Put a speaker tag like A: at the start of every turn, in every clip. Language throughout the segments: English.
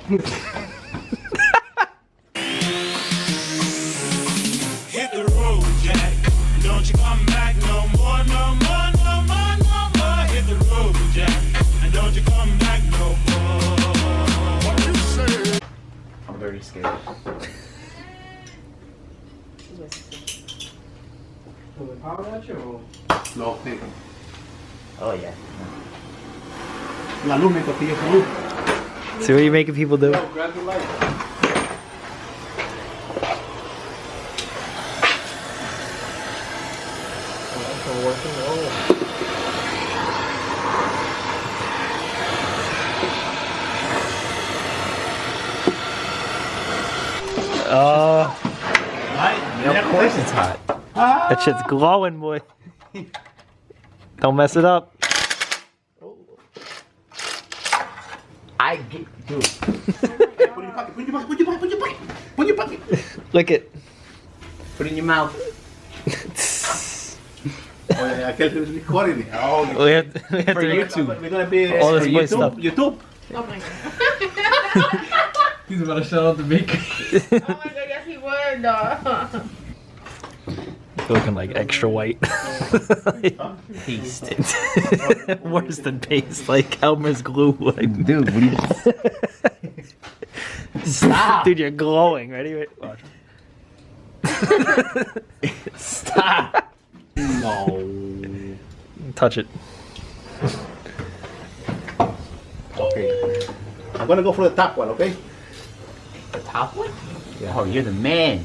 A: Hit the road, Jack. Don't you come back no more, no more, no more, no more. Hit the road, Jack. And don't you come back no more. What you say?
B: I'm very scared.
C: No, thank you.
B: Oh yeah.
C: La luz me costilla su luz.
D: See what you're making people do?
C: Yo, grab the light.
D: Of course it's hot. That shit's glowing, boy. Don't mess it up.
B: I get, dude.
C: Put in your pocket, put in your pocket, put in your pocket, put in your pocket. Put in your pocket.
D: Lick it.
B: Put it in your mouth.
C: Oye, aquel is recording it. Oh,
D: We have
B: For
D: to
B: YouTube.
C: we're gonna be
D: All this
C: for
D: boy
C: YouTube.
D: stuff.
C: YouTube.
E: Oh my god.
F: He's about to shout out the bakery.
E: Oh my god, yes he would.
D: You're looking like extra white.
B: Paste.
D: Worse than paste, like Elmer's glue. Like,
B: Dude, what are you... Stop.
D: dude, you're glowing. Ready? Wait, watch.
B: Stop.
C: No.
D: Touch it.
C: Okay. I'm gonna go for the top one, okay?
B: The top one? Oh, you're the man.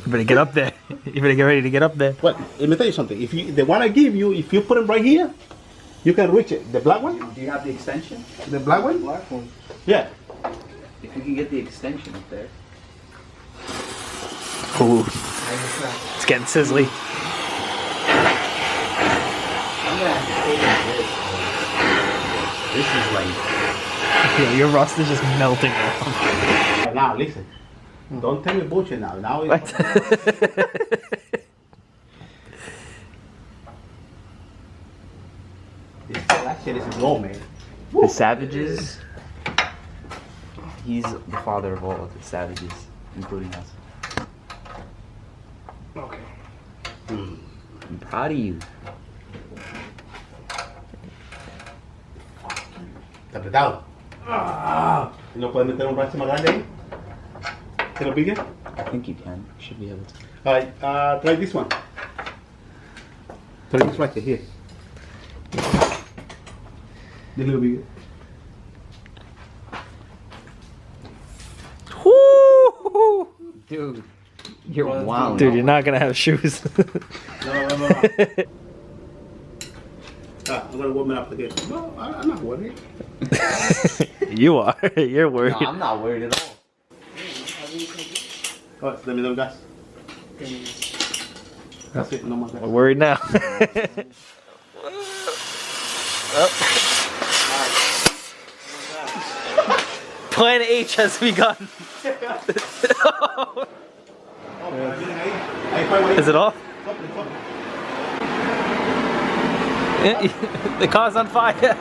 D: You better get up there. You better get ready to get up there.
C: Well, let me tell you something. If you, the one I give you, if you put them right here, you can reach it. The black one?
B: Do you have the extension?
C: The black one?
B: Black one.
C: Yeah.
B: If you can get the extension up there.
D: Ooh, it's getting sizzly.
B: I'm gonna have to take this. This is like...
D: Yeah, your rust is just melting off.
C: Now, listen. Don't tell me bullshit now. Now it's...
D: What?
C: That shit is low, man.
B: The Savages. He's the father of all the Savages, including us.
C: Okay.
B: I'm proud of you.
C: Está apretado. ¿Y no puedes meter un brazo más grande ahí? ¿Se lo pique?
B: I think you can. You should be able to.
C: Alright, try this one. Try this right here. This little bigger.
D: Woo!
B: Dude, you're wild.
D: Dude, you're not gonna have shoes.
C: No. I'm gonna warm it up again. No, I'm not worried.
D: You are. You're worried.
B: No, I'm not worried at all.
C: Oh, let me do gas. That's it, no more gas.
D: I'm worried now. Oh. Plan H has begun. Is it off? Yeah, the car's on fire.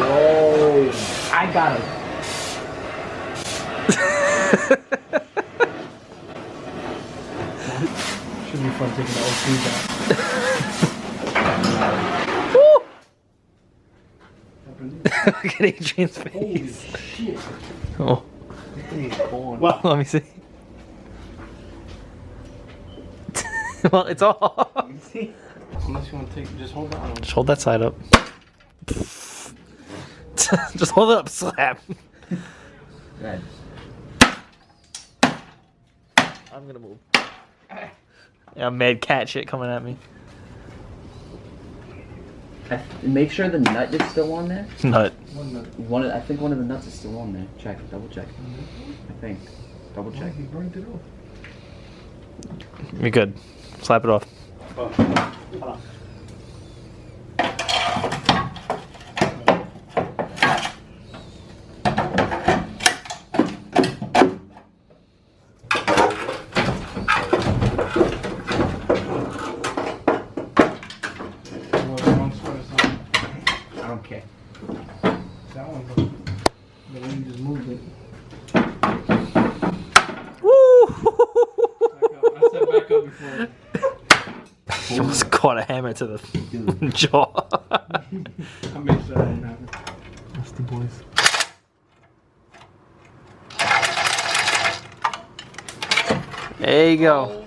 B: Oh, I got him.
F: Should be fun taking the old shoes out.
D: Look at Adrian's face.
F: Holy shit.
D: Oh,
F: This thing is born.
C: Well,
D: let me see. Well, it's off.
F: Unless you want to take, just hold on.
D: Just hold that side up. Just hold it up, slap.
B: Good.
D: I'm gonna move. Yeah, mad cat shit coming at me.
B: Make sure the nut is still on there.
D: Nut.
B: I think one of the nuts is still on there. Check, double check. I think. Double check.
F: He burnt it off.
D: You're good. Slap it off.
C: hold on.
F: before.
D: He almost caught a hammer to the jaw.
F: I made sure that didn't happen. That's the boys.
D: There you go.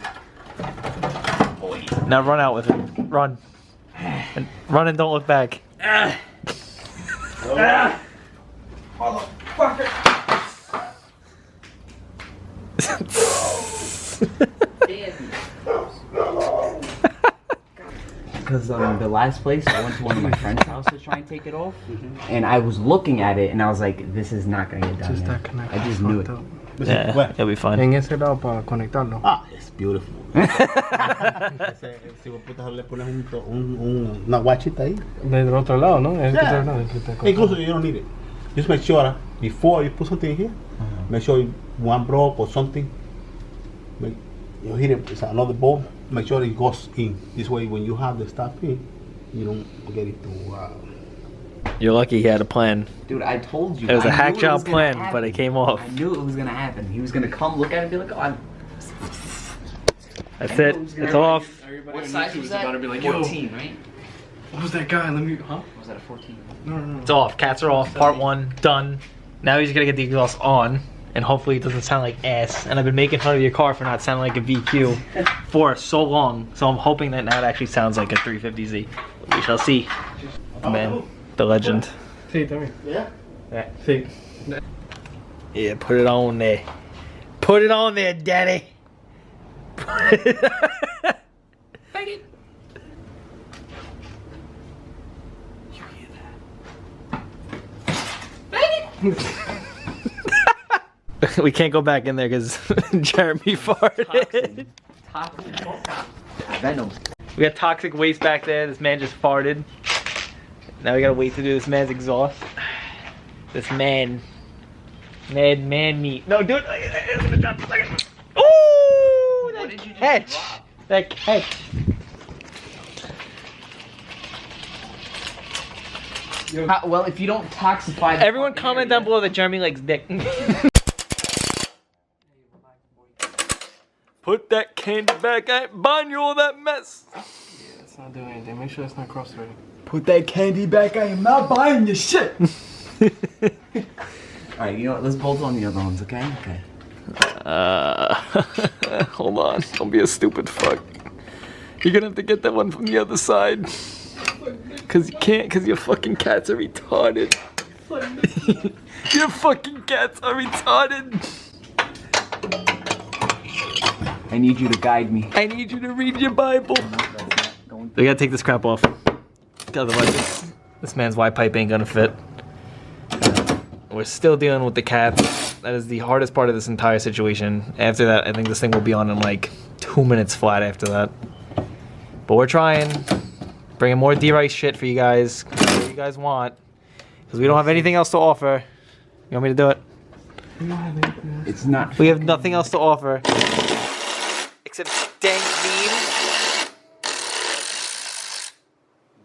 D: Now run out with it. Run. And run and don't look back.
B: Because the last place, I went to one of my friend's house to try and take it off, and I was looking at it, and I was like, "This is not gonna get done."
F: Just
B: here.
F: that connect.
B: I just knew it.
D: Yeah, it'll be fun.
F: En ese lado para conectarlo.
C: Ah, it's beautiful. Si vos putas le pones una guachita ahí.
F: Del otro lado, ¿no? Es
C: Yeah.
F: otro lado, es que te
C: Incluso you don't need it. Just make sure before you put something in here, make sure one broke or something. Make, you hit it with another ball. Make sure it goes in. This way, when you have the stuff in, you don't get it to.
D: You're lucky he had a plan.
B: Dude, I told you.
D: It was a
B: I
D: hack
B: knew it
D: job
B: was gonna
D: plan,
B: happen.
D: but it came off.
B: I knew it was gonna happen. He was gonna come look at it and be like, "Oh, I'm."
D: That's
B: I knew
D: it.
B: it was gonna
D: It's off.
F: Everybody
B: What
F: on
B: size
F: YouTube
B: was
F: is
B: that?
F: about to be like,
B: 14, right?
F: What was that guy? Let me, huh?
B: Was that a 14?
F: No.
D: It's off. Cats are off. Part 1 done. Now he's gonna get the exhaust on, and hopefully it doesn't sound like ass. And I've been making fun of your car for not sounding like a VQ for so long, so I'm hoping that now it actually sounds like a 350Z. We shall see. The man, the legend.
F: Sí, también.
C: Yeah.
F: Sí.
D: Yeah, put it on there. Put it on there, daddy. We can't go back in there because Jeremy farted.
B: Venom.
D: We got toxic waste back there. This man just farted. Now we gotta wait to do this man's exhaust. This man. Mad man meat. No, dude. Ooh! That catch. That catch.
B: Well, if you don't toxify. The
D: Everyone
B: fucking
D: comment
B: area-
D: down below that Jeremy likes dick. Put that candy back. I ain't buying you all that mess.
F: Yeah, it's not doing anything. Make sure it's not cross-threading.
B: Put that candy back. I am not buying your shit. Alright, you know what? Let's bolt on the other ones, okay? Okay.
D: Hold on. Don't be a stupid fuck. You're gonna have to get that one from the other side. Cause you can't, cause your fucking cats are retarded. Your fucking cats are retarded.
B: I need you to guide me.
D: I need you to read your Bible. We gotta take this crap off. Otherwise, this man's Y pipe ain't gonna fit. We're still dealing with the cats. That is the hardest part of this entire situation. After that, I think this thing will be on in like 2 minutes flat after that. But we're trying. Bringing more D-Rice shit for you guys. Whatever you guys want. Because we don't have anything else to offer. You want me to do it?
B: It's not.
D: We have nothing else to offer. Except dank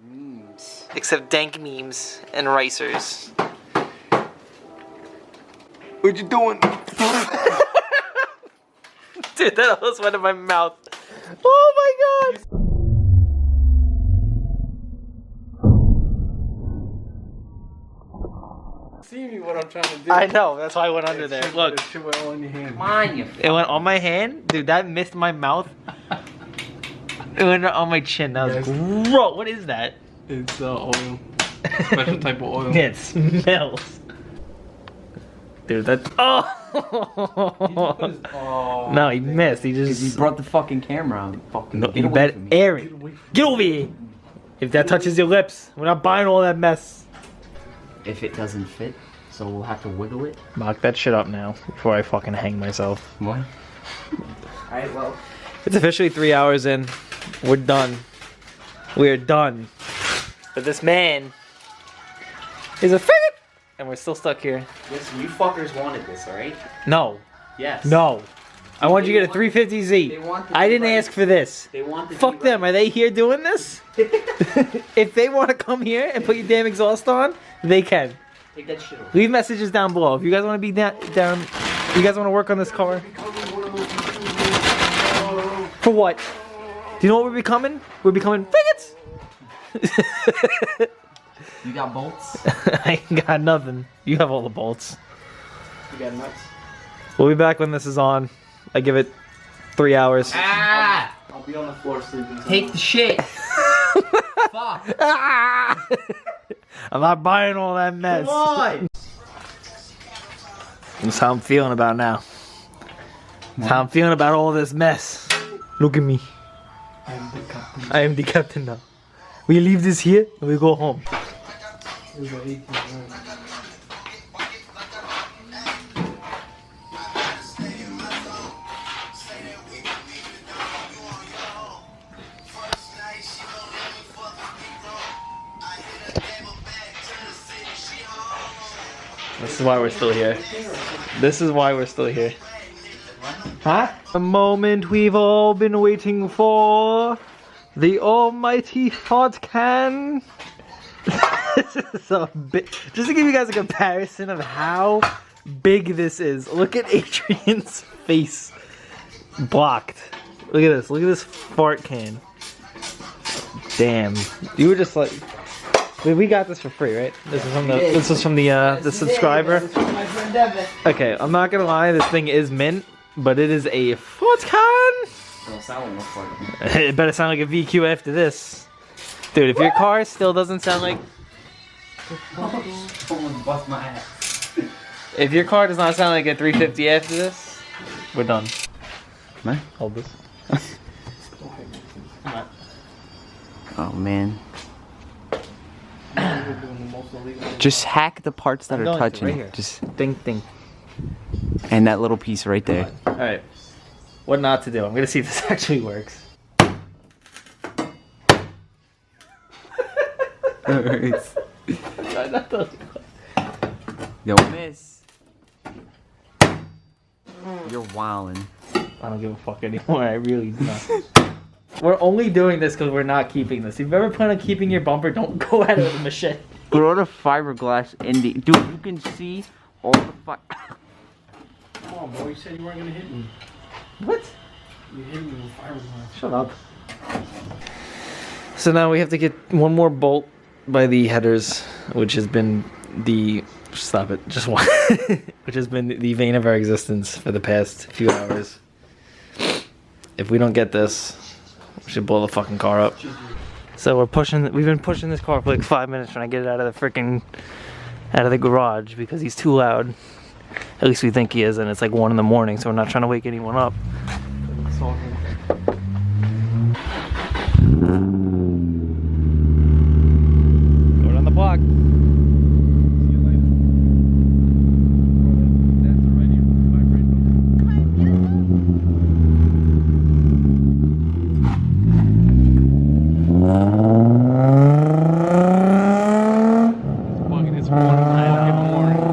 D: memes. Except dank memes and ricers. What you doing? Dude, that almost went in my mouth. Oh my god!
F: See me what I'm trying to do.
D: I know, that's why I went under there. Look,
F: That shit went all in your hand.
B: Come on, you.
D: it went on my hand. Dude, that missed my mouth. It went on my chin. That was
F: Yes.
D: gross. What is that?
F: It's oil. Special type of oil.
D: It smells. Dude, that. Oh!
F: Oh,
D: No, he missed. He
B: Because he
D: just.
B: brought the fucking camera out. Fucking
D: No,
B: get
D: you
B: away
D: better
B: from me.
D: air it. Get over here. If that touches your lips, we're not buying all that mess.
B: If it doesn't fit, so we'll have to wiggle it.
D: Mock that shit up now before I fucking hang myself.
B: What? Alright, well.
D: It's officially 3 hours in. We're done. We're done. But this man is a faggot, and we're still stuck here.
B: Listen, you fuckers wanted this, alright?
D: No.
B: Yes.
D: No. I wanted you to get a
B: They
D: 350Z.
B: want the
D: I didn't
B: D-Rice.
D: ask for this.
B: They want the
D: Fuck them. Are they here doing this? If they want to come here and put your damn exhaust on, they can.
B: Take that shit off.
D: Leave messages down below. If you guys want to be down, you guys want to work on this car. For what? Do you know what we're becoming? We're becoming bigots.
B: You got bolts?
D: I ain't got nothing. You have all the bolts.
F: You got nuts?
D: We'll be back when this is on. I give it 3 hours.
B: Ah!
F: I'll be on the floor sleeping.
B: Take the shit. Fuck.
D: Ah! I'm not buying all that mess.
B: Come on.
D: That's how I'm feeling about now. That's how I'm feeling about all this mess. Look at me.
F: I'm the captain.
D: I am the captain now. We leave this here and we go home.
F: It was 18, right?
D: This is why we're still here. This is why we're still here. Huh? The moment we've all been waiting for. The almighty fart can. This is so big. Just to give you guys a comparison of how big this is. Look at Adrian's face. Blocked. Look at this. Look at this fart can. Damn. You were just like... We got this for free, right? This is from the subscriber. Okay, I'm not gonna lie, this thing is mint, but it is a fart can.
B: It'll sound like a fart.
D: It better sound like a VQ after this. Dude, if your car still doesn't sound like...
B: Someone bust my ass.
D: If your car does not sound like a 350 after this, we're done.
B: Man.
D: Hold this.
B: Oh man. Just hack the parts that are
D: going to,
B: touching.
D: right here.
B: Just
D: Ding, ding.
B: and that little piece right there.
D: Alright. What not to do. I'm gonna see if this actually works.
B: Don't miss. You're wildin'.
D: I don't give a fuck anymore. I really do not. We're only doing this because we're not keeping this. If you ever plan on keeping your bumper, don't go at it with a machete.
B: Throw the fiberglass in the... Dude, you can see all the
F: Come on, boy. You said you weren't gonna hit me.
D: What?
F: You hit me with fiberglass.
D: Shut up. So now we have to get one more bolt by the headers, which has been the... Stop it. Just one. Which has been the vein of our existence for the past few hours. If we don't get this, we should blow the fucking car up. So we've been pushing this car for like 5 minutes trying to get it out of the garage because he's too loud. At least we think he is, and it's like 1 in the morning, so we're not trying to wake anyone up. Go down the block.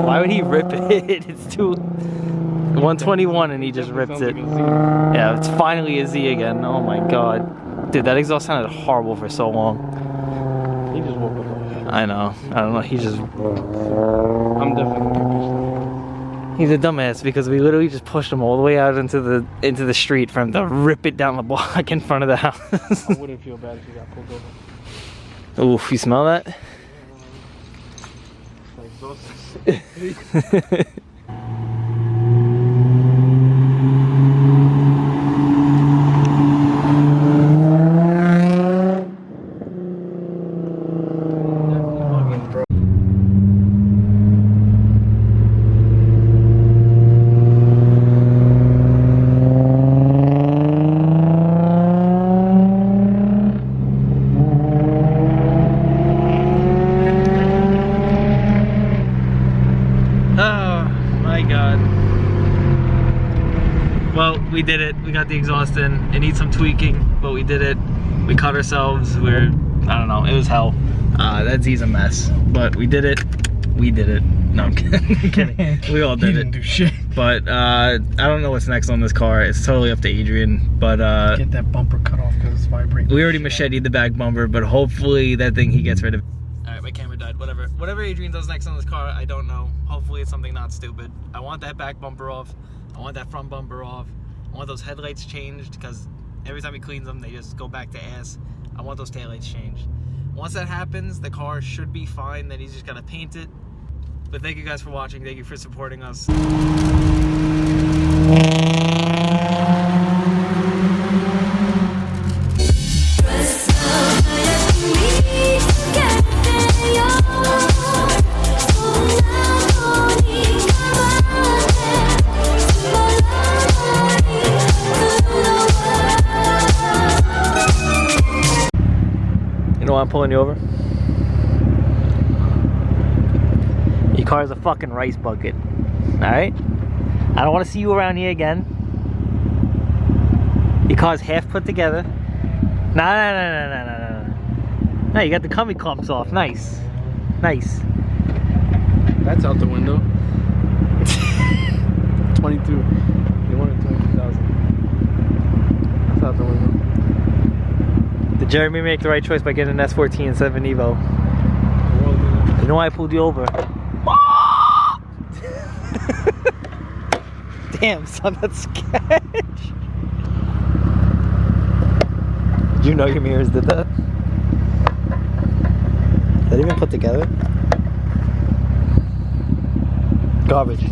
D: Why would he rip it? It's too 121 and he just rips it. Yeah, it's finally a Z again. Oh my god. Dude, that exhaust sounded horrible for so long.
F: He just woke up.
D: I know. I don't know. He just...
F: I'm definitely
D: He's a dumbass because we literally just pushed him all the way out into the street for him to rip it down the block in front of the house.
F: I wouldn't feel bad if you got pulled over.
D: Oof, you smell that?
F: Like those.
D: We did it. We got the exhaust in. It needs some tweaking, but we did it. We cut ourselves. I don't know. It was hell. That Z's a mess, but we did it. We did it. No, I'm kidding. I'm kidding. We all did it.
F: Didn't do shit.
D: But I don't know what's next on this car. It's totally up to Adrian. But
F: Get that bumper cut off because it's vibrating.
D: we already macheted the back bumper, but hopefully that thing he gets rid of. All right, my camera died. Whatever Adrian does next on this car, I don't know. Hopefully it's something not stupid. I want that back bumper off. I want that front bumper off. I want those headlights changed because Every time he cleans them, they just go back to ass. I want those taillights changed. Once that happens, the car should be fine. Then he's just gotta paint it. But thank you guys for watching. Thank you for supporting us. You know why I'm pulling you over? Your car's a fucking rice bucket. Alright? I don't want to see you around here again. Your car's half put together. No, you got the cummy clumps off. Nice. Nice.
F: That's out the window. 22. They wanted 22,000. That's out the window.
D: Did Jeremy make the right choice by getting an S14 instead of an Evo? You know why I pulled you over? Damn, son, that's sketch. Did you know your mirrors did that? Is that even put together? Garbage.